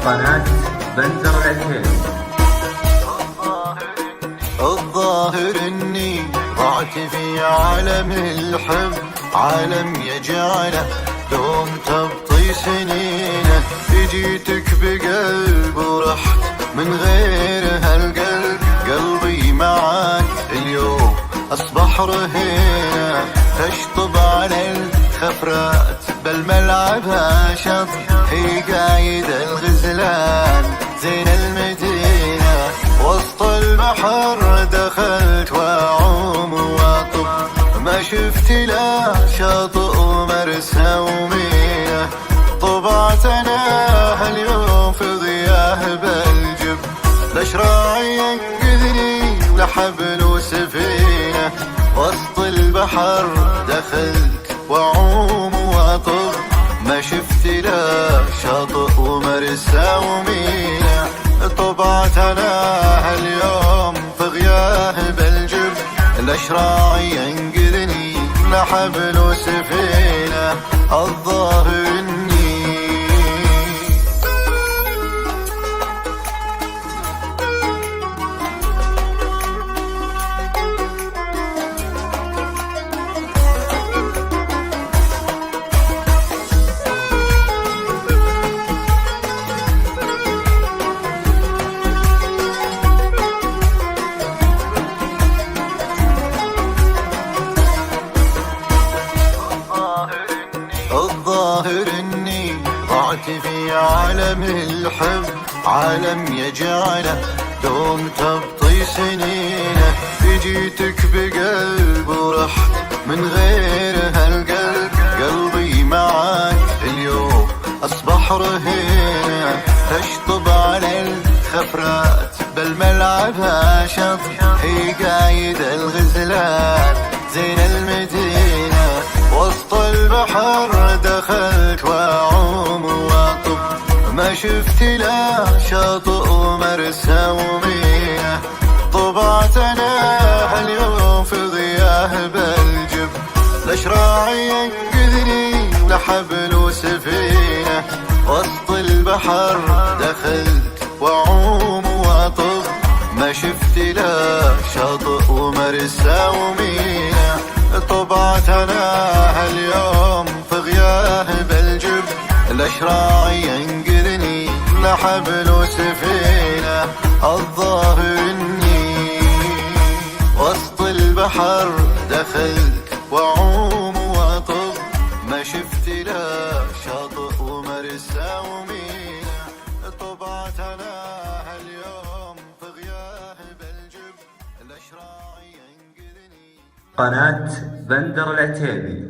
قناة بندر العتيبي. الظاهر اني ضعت في عالم الحب، عالم يجعله دوم تبطي سنينه. جيتك بقلب ورحت من غير هالقلب، قلبي معاك اليوم اصبح رهينه. تشطب على الخفرات بالملعبها شط، هي قايد الغزلان زين المدينة. وسط البحر دخلت واعوم واطب، ما شفت لا شاطئ ومرسى ومياه. طبعت انا هاليوم في غياب الجب، لا شراعي ينقذني ولا حبل وسفينة. وسط البحر دخلت واعوم واطب، ما شفت لا شاطئ ومرسى ومينا. طبعت انا هاليوم في غياب الجب، لا شراعي ينقذني لا حبل وسفينة. الظاهر اني ضعت في عالم الحب، عالم يجعله دوم تبطي سنينه. جيتك بقلب ورحت من غير هالقلب، قلبي معاك اليوم اصبح رهينه. تشطب على الخفرات بالملعبها شط، هي قايد الغزلان زين المدينة. وسط البحر دخلت واعوم واطب، ما شفت لا شاطئ ومرسى ومياه. طبعت انا هاليوم في غياب الجب، لا شراعي ينقذني ولا حبل وسفينة. وسط البحر دخلت واعوم واطب، ما شفت لا شاطئ ومرسى ومياه. طبعت انا هاليوم في غياب الجب، لا شراعي ينقذني لا حبل وسفينة. الظاهر اني وسط البحر دخلت واعوم واطب، ما شفت لا شاطئ ومرسى ومينا. طبعت انا هاليوم في غياب الجب، لا شراعي ينقذني. قناة بندر العتيبي.